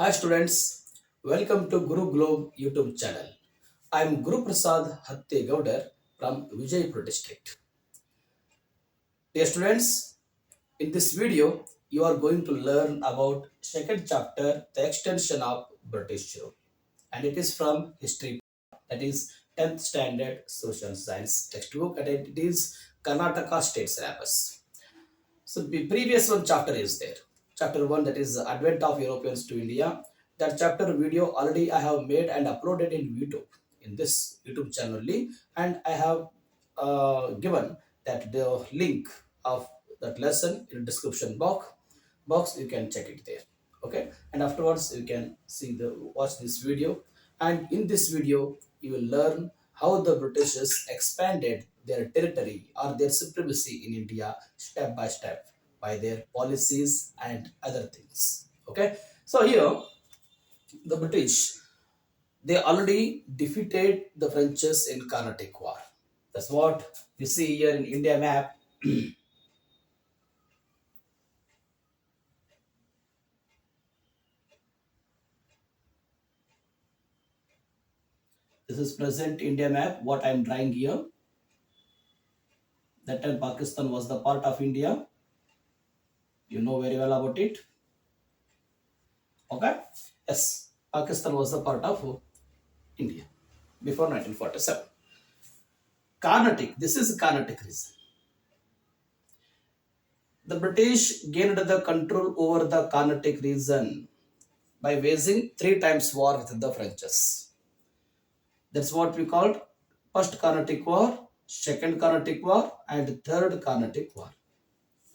Hi students, welcome to Guru Globe YouTube channel. I am Guruprasad Hattigoudar from Vijayapur district. Dear students, in this video you are going to learn about second chapter, the extension of British rule, and it is from history, that is 10th standard social science textbook, and it is Karnataka state syllabus. So the previous one chapter is there. Chapter 1, that is Advent of Europeans to India. That chapter video already I have made and uploaded in YouTube, in this YouTube channel only, and I have given that the link of that lesson in the description box. You can check it there. Okay, and afterwards you can see the watch this video, and in this video you will learn how the Britishers expanded their territory or their supremacy in India step by step by their policies and other things. Okay, so here the British, they already defeated the Frenches in Carnatic War. That's what you see here in India map. This is present India map. What I am drawing here. That time Pakistan was the part of India. You know very well about it. Okay. Yes, Pakistan was the part of India before 1947. Carnatic. This is Carnatic region. The British gained the control over the Carnatic region by waging 3 times war with the Frenches. That's what we called first Carnatic War, second Carnatic War, and third Carnatic War.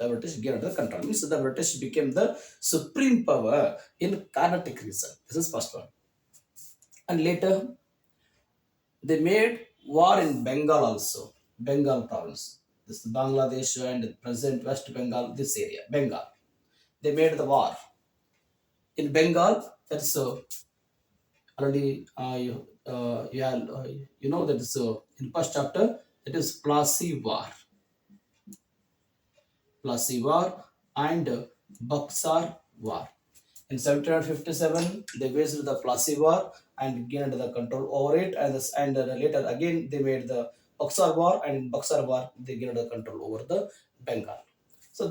The British gained the control. Means the British became the supreme power in Carnatic region. This is first one. And later, they made war in Bengal also, Bengal province. This is Bangladesh and present West Bengal, this area, Bengal. They made the war. In Bengal, that's already you know that is in first chapter, it is Plassey War and Buxar War. In 1757, they waged the Plassey War and gained the control over it, and later again they made the Buxar War, and in Buxar War they gained the control over the Bengal. So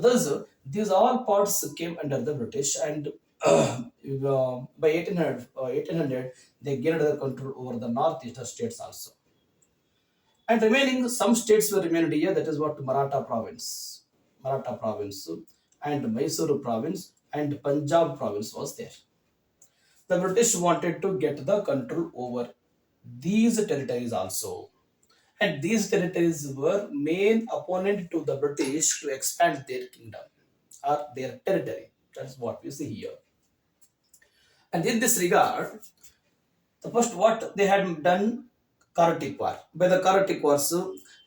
these all parts came under the British, and by 1800 they gained the control over the northeastern states also. And remaining some states were remained here. That is what Maratha province, and Mysore province and Punjab province was there. The British wanted to get the control over these territories also, and these territories were main opponent to the British to expand their kingdom or their territory. That's what we see here. And in this regard, the first what they had done, Carnatic War. By the Carnatic Wars,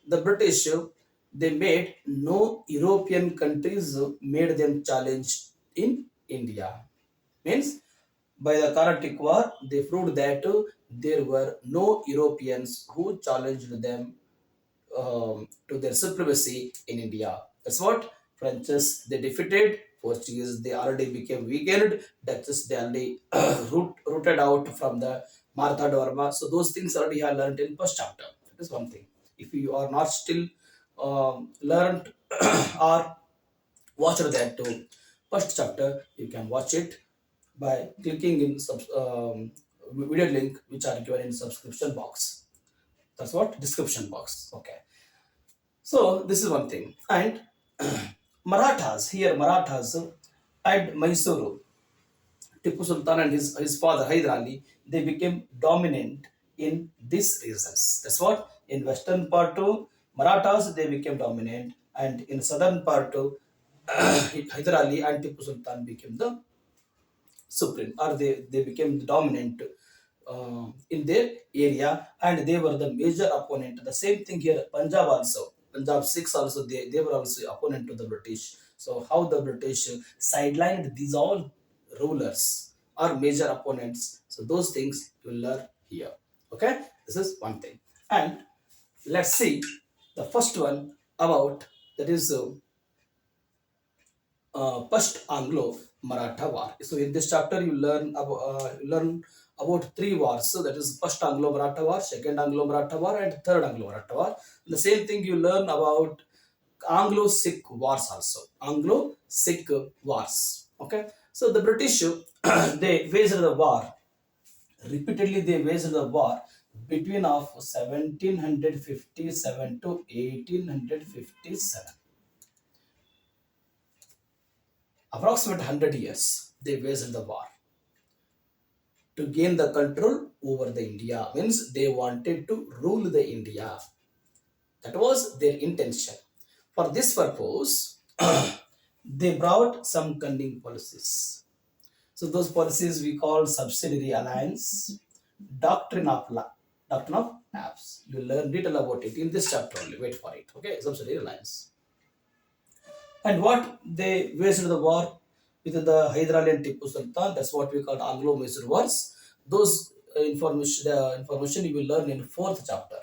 the British, they made no European countries made them challenge in India. Means by the Carnatic War, they proved that there were no Europeans who challenged them to their supremacy in India. That's what Frenches they defeated. Portuguese they already became weakened. Dutchess they already rooted out from the Martha Dharma. So those things already I learned in first chapter. That is one thing. If you are not still learned or watched that first chapter, you can watch it by clicking in video link which are given in subscription box. That's what description box. Okay. So this is one thing. And Marathas and Mysuru, Tipu Sultan and his father Hyder Ali, they became dominant in these regions. That's what in western part to Marathas they became dominant, and in southern part to Hyder Ali and Tipu Sultan became the supreme, or they became the dominant in their area, and they were the major opponent. The same thing here, Punjab also. Punjab Sikhs also, they were also opponent to the British. So how the British sidelined these all rulers are major opponents. So those things you will learn here. Okay, this is one thing. And let's see the first one about, that is first Anglo Maratha War. So in this chapter you learn about three wars. So that is first Anglo-Maratha War, second Anglo-Maratha War, and third Anglo-Maratha War. The same thing you learn about Anglo-Sikh wars also. Anglo-Sikh wars. Okay. So the British they waged the war repeatedly. They waged the war between of 1757 to 1857. Approximately 100 years they waged the war to gain the control over the India. Means they wanted to rule the India. That was their intention. For this purpose, they brought some cunning policies. So those policies we call subsidiary alliance, doctrine of doctrine of apps. You learn detail about it in this chapter only. Wait for it. Okay, subsidiary alliance. And what they waged the war with the Hyderali and Tipu Sultan. That's what we call Anglo-Mysore wars. Those information you will learn in fourth chapter.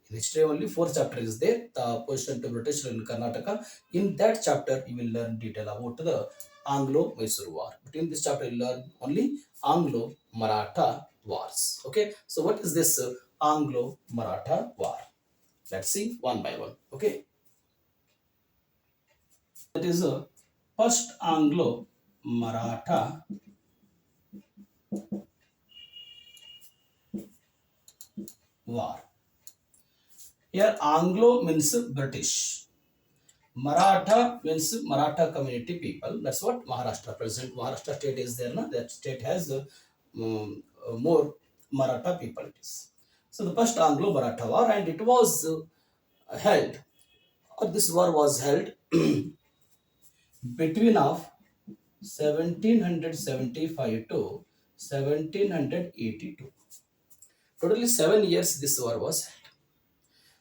In history only fourth chapter is there. The opposition to British in Karnataka. In that chapter you will learn detail about the Anglo-Mysore war. But in this chapter you learn only Anglo-Maratha wars. Okay. So what is this Anglo-Maratha war? Let's see one by one. Okay. That is first Anglo-Maratha war. Here Anglo means British. Maratha means Maratha community people. That's what Maharashtra, present Maharashtra state is there. No? That state has more Maratha people. It is. So the first Anglo-Maratha war, and it was held, or this war was held between of 1775 to 1782. Totally 7 years this war was held.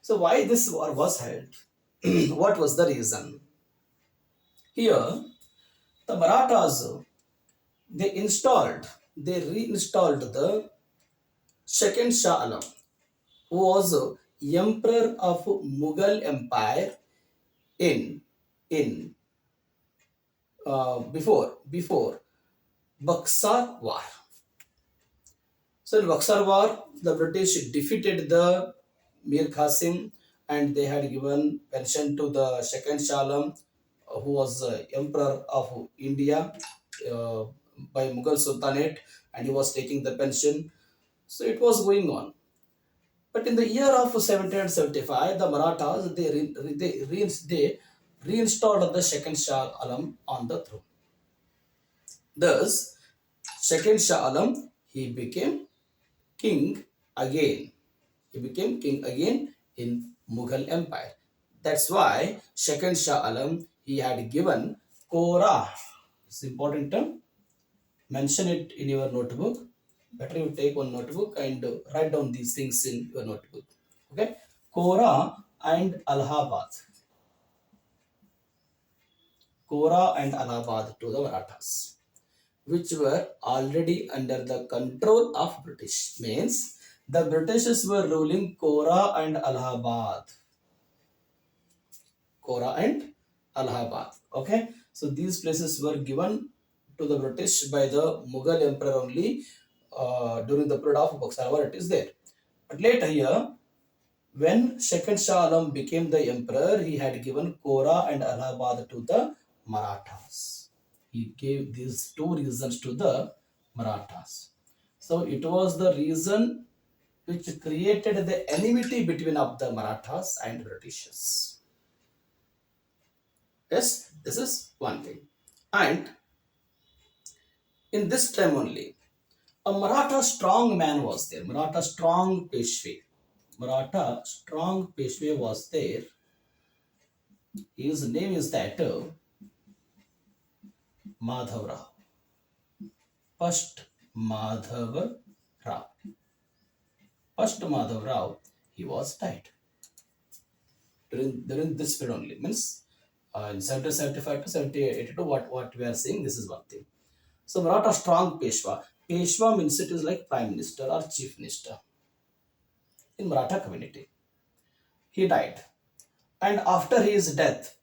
So why this war was held? What was the reason? Here, the Marathas, they reinstalled the second Shah Alam, who was emperor of Mughal Empire in before Buxar War. So in Buxar War, the British defeated the Mir Qasim, and they had given pension to the second Shah Alam, who was emperor of India uh, by Mughal Sultanate, and he was taking the pension. So it was going on. But in the year of 1775, the Marathas they reinstalled the second Shah Alam on the throne. Thus, second Shah Alam he became king again. He became king again in Mughal Empire. That's why second Shah Alam he had given Kora. It's important term. Mention it in your notebook. Better you take one notebook and write down these things in your notebook. Okay. Kora and Allahabad. Kora and Allahabad to the Marathas, which were already under the control of British. Means the Britishers were ruling Kora and Allahabad. Kora and Allahabad. Okay. So these places were given to the British by the Mughal emperor only during the period of Buxar War. It is there. But later here, when second Shah Alam became the emperor, he had given Kora and Allahabad to the Marathas. He gave these two reasons to the Marathas. So it was the reason which created the enmity between of the Marathas and Britishers. Yes, this is one thing. And in this time only, a Maratha strong man was there. Maratha strong Peshwe. Maratha strong Peshwe was there. His name is that Madhav Rao. First Madhav Rao. First Madhav Rao, he was died during this period only. Means in 1775 to 1782, what we are saying, this is one thing. So Maratha strong Peshwa. Peshwa means it is like prime minister or chief minister in Maratha community. He died, and after his death,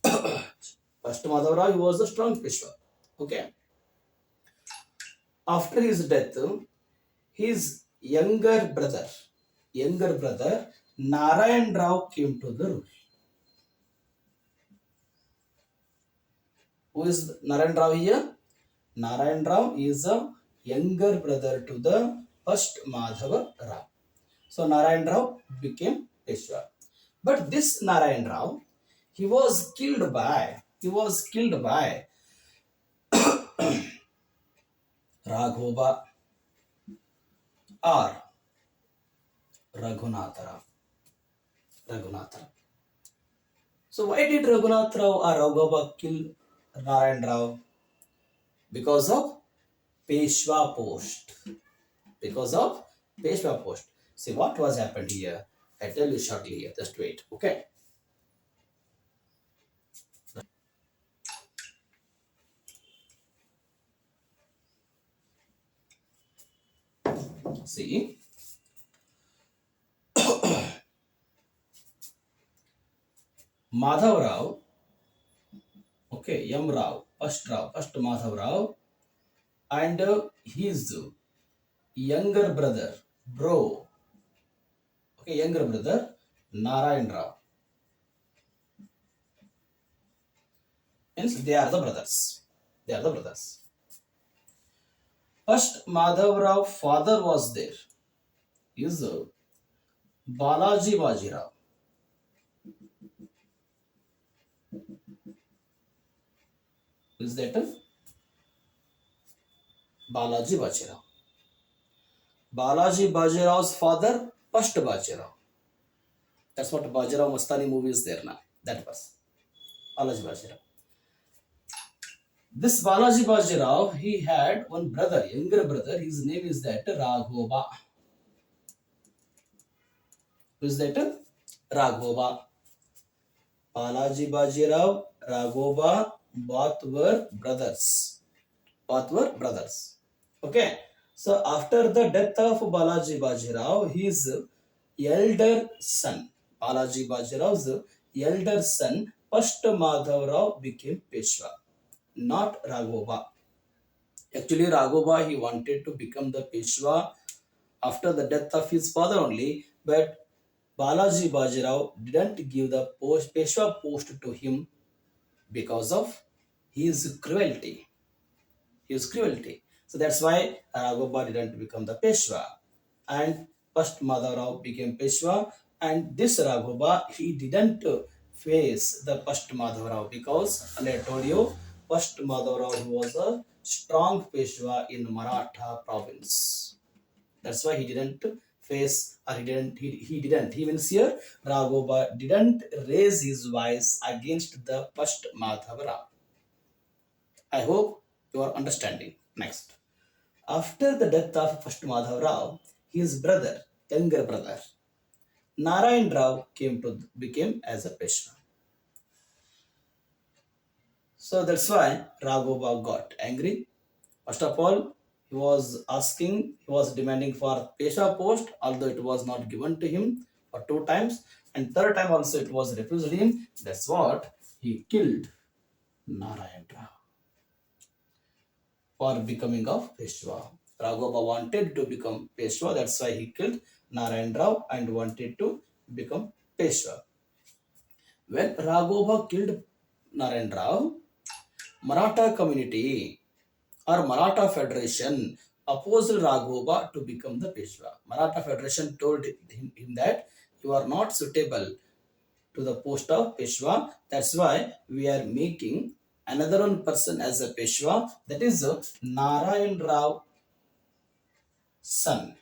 first Madhav Rao, he was a strong Peshwa. Okay. After his death, his younger brother Narayan Rao came to the rule. Who is Narayan Rao here? Narayan Rao is a younger brother to the first Madhava Rao. So Narayan Rao became Peshwa. But this Narayan Rao, he was killed by Raghova or Raghunath Rao. Raghunath Rao. So why did Raghunath Rao or Raghova kill Narayan Rao? Because of Peshwa post. Because of Peshwa post. See what was happened here. I tell you shortly here. Just wait. Okay. See, Madhav Rao, okay, M Rao, first Madhav Rao, and his younger brother, bro, okay, younger brother, Narayan Rao. Hence, they are the brothers. They are the brothers. First Madhav Rao father was there. Is Balaji Bajirao. Is that Balaji Bajirao? Balaji Bajirao's father, first Bajirao. That's what Bajirao Mastani movie is there now. That was Balaji Bajirao. This Balaji Bajirao, he had one brother, younger brother. His name is that Raghova. Who is that? Raghova. Balaji Bajirao, Raghova, both were brothers. Both were brothers. Okay. So after the death of Balaji Bajirao, his elder son, Balaji Bajirao's elder son, first Madhav Rao became Peshwa, not Raghova. Actually, Raghova, he wanted to become the Peshwa after the death of his father only, but Balaji Bajirao didn't give the Peshwa post to him because of his cruelty. His cruelty. So that's why Raghova didn't become the Peshwa. And first Madhavrao became Peshwa. And this Raghova, he didn't face the first Madhavrao because, and I told you, first Madhavrao was a strong Peshwa in Maratha province. That's why he didn't face, or he means here, Raghova didn't raise his voice against the first Madhavrao. I hope you are understanding. Next. After the death of first Madhav Rao, his brother, younger brother, Narayan Rao became as a Peshwa. So that's why Raghova got angry. First of all, he was demanding for Peshwa post, although it was not given to him for 2 times, and third time also it was refused him. That's what he killed Narayan Rao for becoming of Peshwa. Raghova wanted to become Peshwa, that's why he killed Narayan Rao and wanted to become Peshwa. When Raghova killed Narayan Rao, Maratha community or Maratha Federation opposed Raghova to become the Peshwa. Maratha Federation told him that you are not suitable to the post of Peshwa. That's why we are making another one person as a Peshwa, that is Narayan Rao son.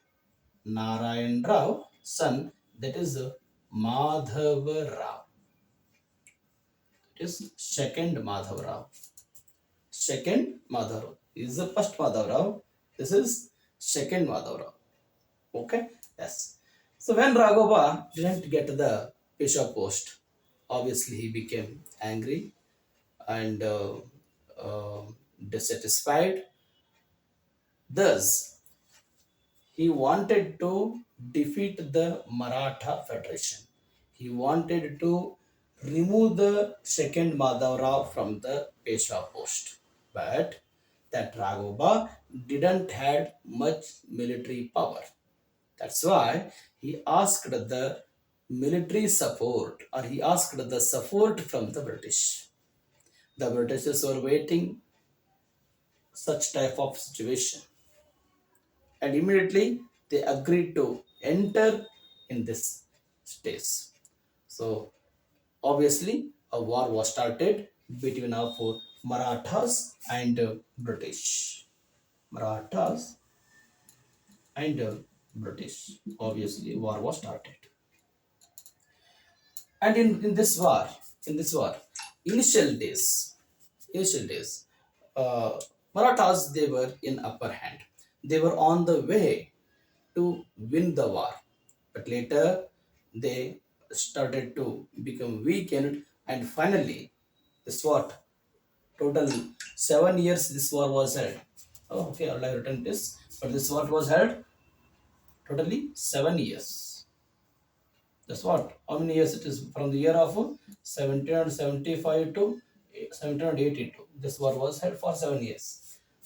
Narayan Rao son, that is Madhava Rao. It is second Madhava Rao. Second Madhava Rao. This is the first Madhava Rao. This is second Madhava Rao. Okay? Yes. So when Raghova didn't get the Peshwa post, obviously he became angry and dissatisfied. Thus, he wanted to defeat the Maratha Federation. He wanted to remove the second Madhav Rao from the Peshwa post. But that Raghoba didn't had much military power. That's why he asked the military support, or he asked the support from the British. The Britishers were waiting such type of situation, and immediately they agreed to enter in this stage. So obviously a war was started between of Marathas and British. Marathas and British. Obviously war was started. And in this war, initial days, initial days, Marathas, they were in upper hand. They were on the way to win the war, but later they started to become weakened, and finally, this what total 7 years this war was held. Oh, okay, I'll have written this, but this war was held totally 7 years. That's what? How many years it is? From the year of 1775 to 1782. This war was held for 7 years.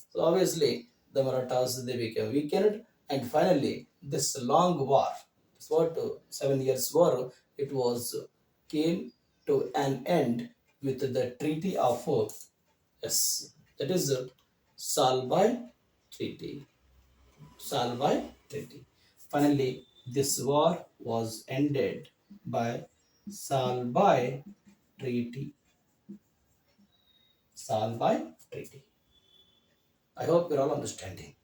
So obviously the Marathas, they became weakened, and finally this long war, this what 7 years war, it was came to an end with the Treaty of yes, that is Salbai Treaty. Salwai Treaty. Finally, this war was ended by Salbai Treaty. Salbai Treaty. I hope you're all understanding.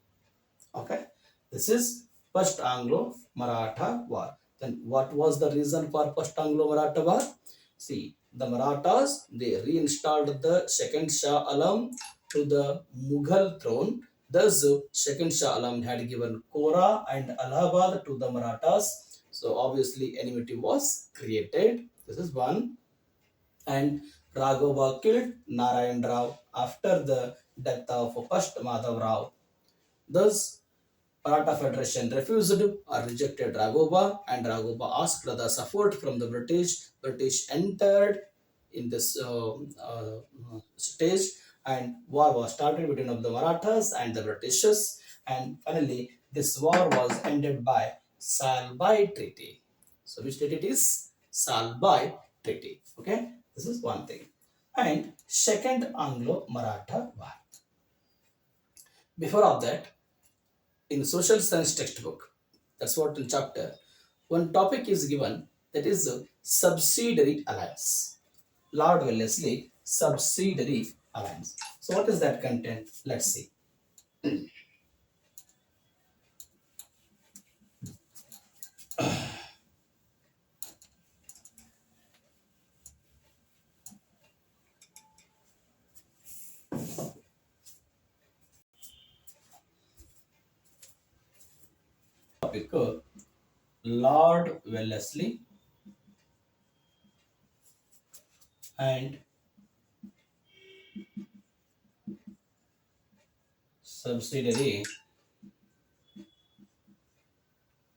Okay. This is first Anglo-Maratha war. Then what was the reason for first Anglo-Maratha war? See, the Marathas, they reinstalled the second Shah Alam to the Mughal throne. Thus, second Shah Alam had given Kora and Allahabad to the Marathas. So obviously enmity was created. This is one. And Raghava killed Narayan Rao after the death of first Madhav Rao. Thus, Maratha Federation refused or rejected Raghoba, and Raghoba asked the support from the British. British entered in this stage, and war was started between of the Marathas and the Britishers. And finally, this war was ended by Salbai Treaty. So, which treaty it is? Salbai Treaty. Okay, this is one thing. And second Anglo-Maratha war. Before of that, in social science textbook, that's what in chapter, one topic is given, that is a subsidiary alliance. Lord Wellesley, subsidiary alliance. So what is that content? Let's see. Topic Lord Wellesley and subsidiary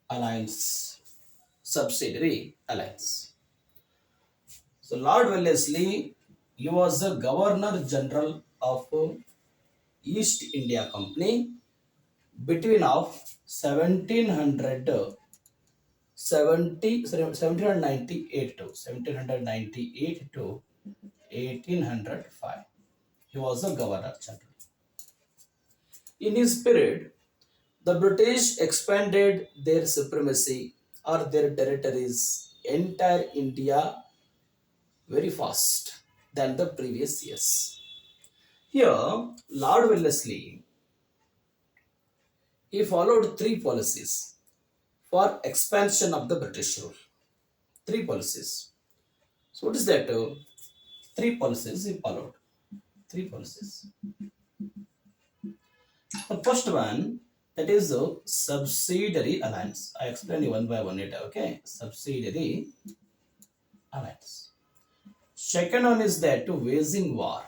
alliance. Subsidiary alliance. So Lord Wellesley, he was the Governor General of East India Company between of 1798 to 1798 to 1805. He was the Governor General. In his period, the British expanded their supremacy or their territories entire India very fast than the previous years. Here, Lord Wellesley, he followed three policies for expansion of the British rule. Three policies. So what is that? Three policies he followed. Three policies. The first one, that is a subsidiary alliance. I explain you one by one later. Okay, subsidiary alliance. Second one is that to waging war.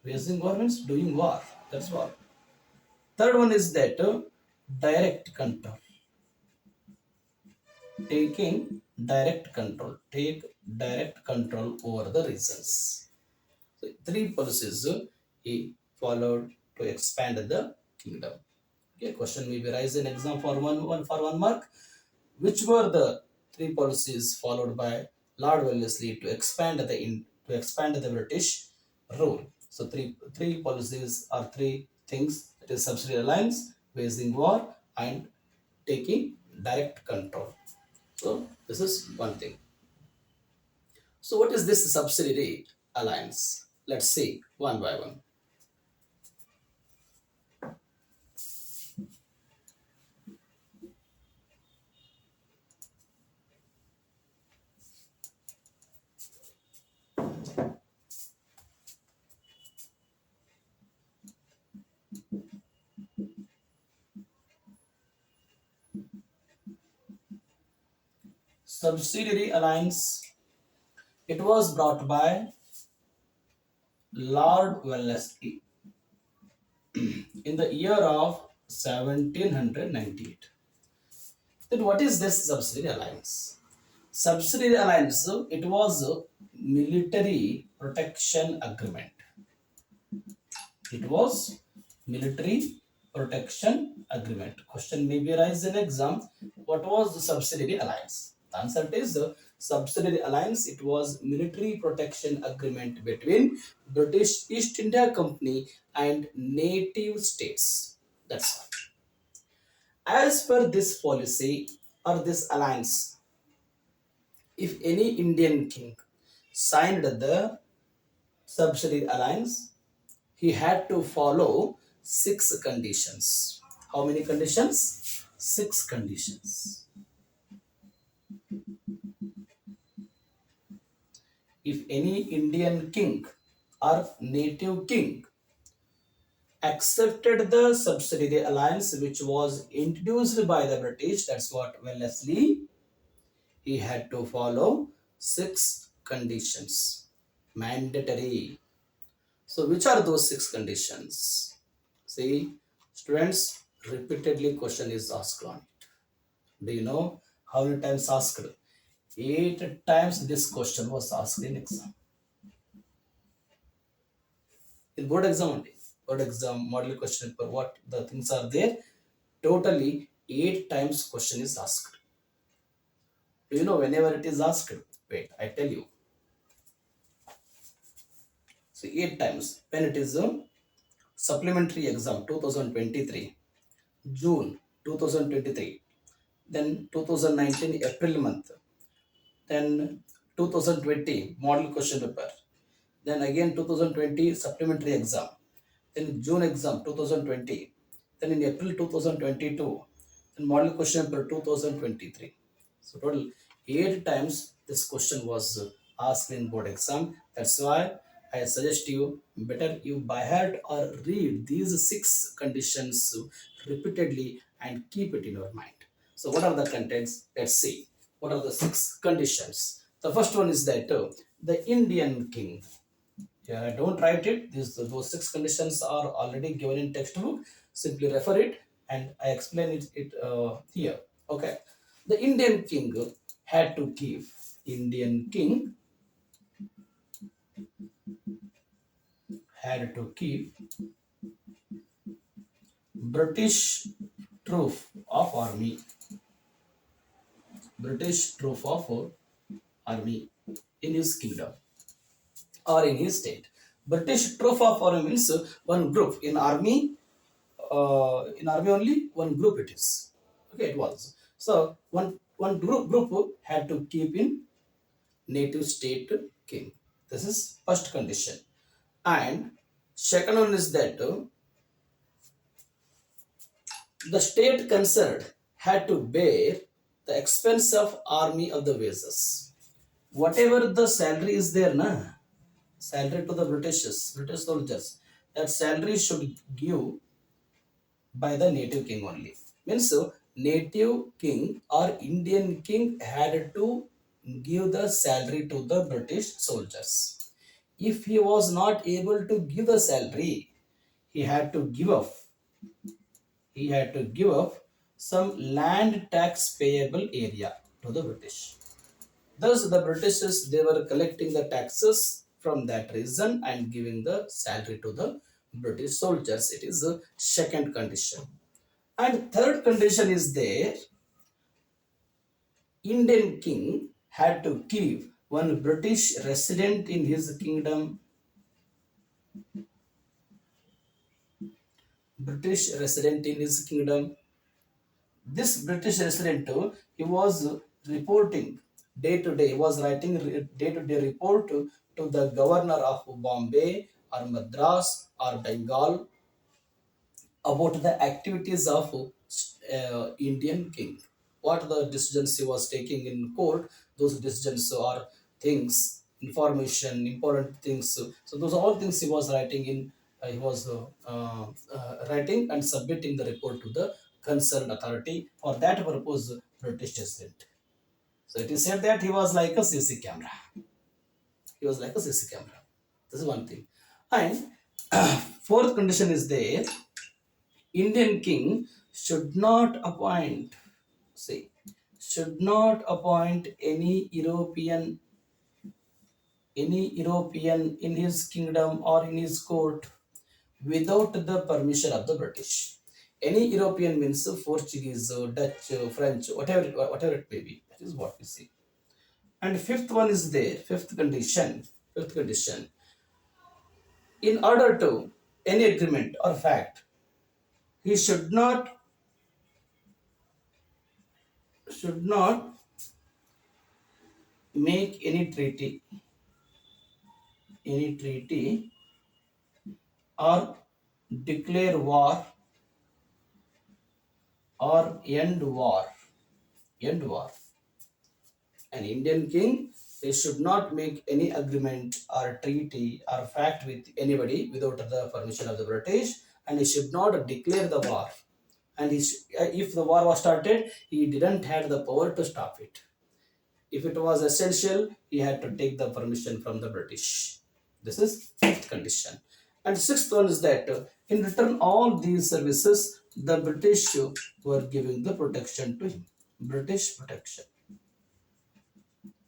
Waging war means doing war. That's war. Third one is that direct control. Taking direct control. Take direct control over the regions. So three policies he followed to expand the kingdom. Okay, question may be raised in exam for one mark. Which were the three policies followed by Lord Wellesley to expand the British rule? So three policies are three things. It is subsidiary alliance, waging war, and taking direct control. So this is one thing. So what is this subsidiary alliance? Let's see one by one. Subsidiary alliance. It was brought by Lord Wellesley in the year of 1798. Then what is this subsidiary alliance? Subsidiary alliance, it was a military protection agreement. It was military protection agreement. Question may be raised in exam. What was the subsidiary alliance? The answer is the subsidiary alliance. It was military protection agreement between British East India Company and native states. That's all. As per this policy or this alliance, if any Indian king signed the subsidiary alliance, he had to follow six conditions. How many conditions? Six conditions. If any Indian king or native king accepted the subsidiary alliance which was introduced by the British, that's what Wellesley, he had to follow six conditions. Mandatory. So which are those six conditions? See, students, repeatedly question is asked on it. Do you know how many times asked? 8 times this question was asked in exam. In board exam only. Board exam model question for what the things are there. Totally 8 times question is asked. Do you know whenever it is asked? Wait, I tell you. So 8 times when it is a supplementary exam 2023, June 2023, then 2019 April month, then 2020 model question paper, then again 2020 supplementary exam, then June exam 2020, then in April 2022, then model question paper 2023. So total 8 times this question was asked in board exam. That's why I suggest you better you by heart or read these six conditions repeatedly and keep it in your mind. So what are the contents? Let's see. What are the six conditions? The first one is that the Indian king. Yeah, don't write it. Those six conditions are already given in textbook. Simply refer it, and I explain it here. Okay, the Indian king had to give. Indian king had to keep British troop of army. British troop of army in his kingdom or in his state. British troop of army means one group in army. In army only one group it is. Okay, it was. So one group had to keep in native state king. This is first condition. And second one is that the state concerned had to bear the expense of army of the wages. Whatever the salary is there, na salary to the British soldiers, that salary should give by the native king only. Means native king or Indian king had to give the salary to the British soldiers. If he was not able to give the salary, he had to give up. He had to give up some land tax payable area to the British. Thus, the Britishers they were collecting the taxes from that region and giving the salary to the British soldiers. It is the second condition. And third condition is there, Indian king had to give one British resident in his kingdom, British resident in his kingdom. This British resident, he was reporting day to day, he was writing day to day report to the governor of Bombay or Madras or Bengal about the activities of Indian king. What the decisions he was taking in court, those decisions are things, information, important things. So those are all things he was writing in. He was writing and submitting the report to the concerned authority. For that purpose, British president. So it is said that he was like a CC camera. He was like a CC camera. This is one thing. And fourth condition is there, Indian king should not appoint, say, should not appoint any European in his kingdom or in his court without the permission of the British. Any European means Portuguese, Dutch, French, whatever it may be. That is what we see. And fifth one is there. Fifth condition. Fifth condition. In order to any agreement or fact, he should not make any treaty or declare war or end war. An Indian king, he should not make any agreement or treaty or pact with anybody without the permission of the British, and he should not declare the war. And if the war was started, he didn't have the power to stop it. If it was essential, he had to take the permission from the British. This is fifth condition. And sixth one is that in return all these services, the British were giving the protection to him. British protection.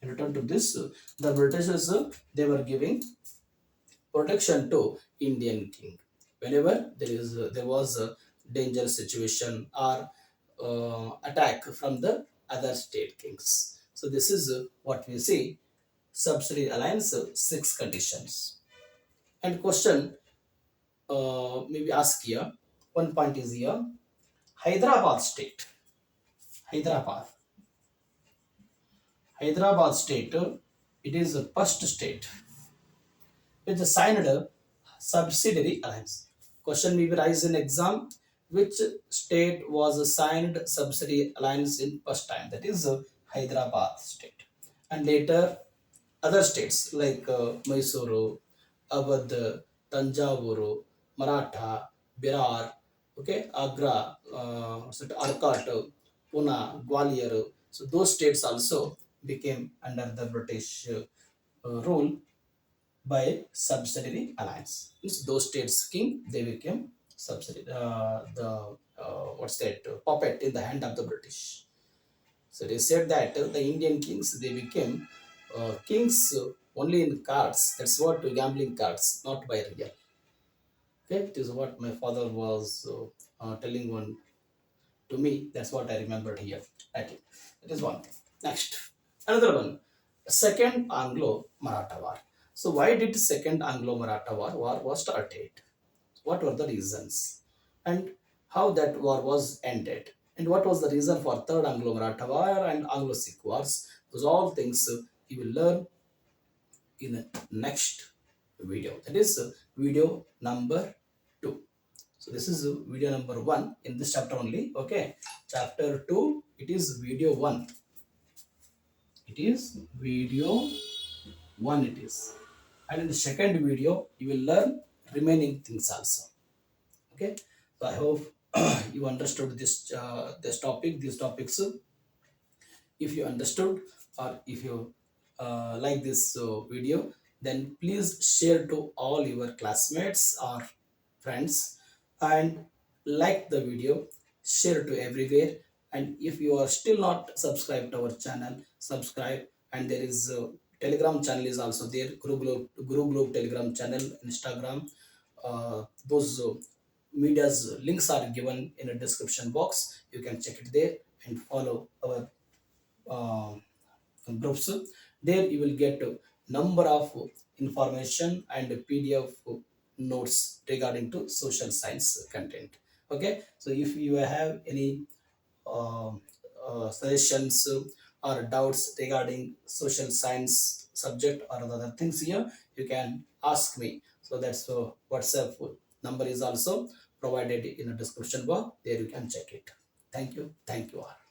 In return to this, the Britishers, they were giving protection to Indian king. Whenever there was a dangerous situation or attack from the other state kings. So this is what we see, subsidy alliance, six conditions. And question maybe ask here. One point is here. Hyderabad state. Hyderabad. Hyderabad state. It is the first state which signed a subsidiary alliance. Question may be raised in exam. Which state was signed subsidiary alliance in first time? That is Hyderabad state. And later other states like Mysuru, Awadh, Tanjavur, Maratha, Birar, okay, Agra, Arcot, Pune, Gwalior. So those states also became under the British rule by subsidiary alliance. Means those states king, they became subsidiary the what's that puppet in the hand of the British. So they said that the Indian kings, they became kings only in cards. That's what gambling cards, not by real. Okay, it is what my father was telling one to me. That's what I remembered here. Okay, that is one thing. Next, another one. Second Anglo-Maratha War. So why did Second Anglo-Maratha War was started? What were the reasons? And how that war was ended? And what was the reason for Third Anglo-Maratha War and Anglo-Sikh Wars? Those all things you will learn in the next video. That is video number 2. So this is video number 1 in this chapter only. Okay, chapter 2, it is video 1. It is video 1 it is. And in the second video, you will learn remaining things also. Okay, so I hope you understood this topic, these topics. If you understood or if you like this video, then please share to all your classmates or friends and like the video, share to everywhere. And if you are still not subscribed to our channel, subscribe. And there is Telegram channel is also there, Guru Globe Telegram channel, Instagram, those media's links are given in a description box. You can check it there and follow our uh, groups. There you will get a number of information and PDF notes regarding to social science content. Okay, so if you have any uh, suggestions or doubts regarding social science subject or other things here, you can ask me. So that's WhatsApp number is also provided in the description box. There you can check it. Thank you. Thank you all.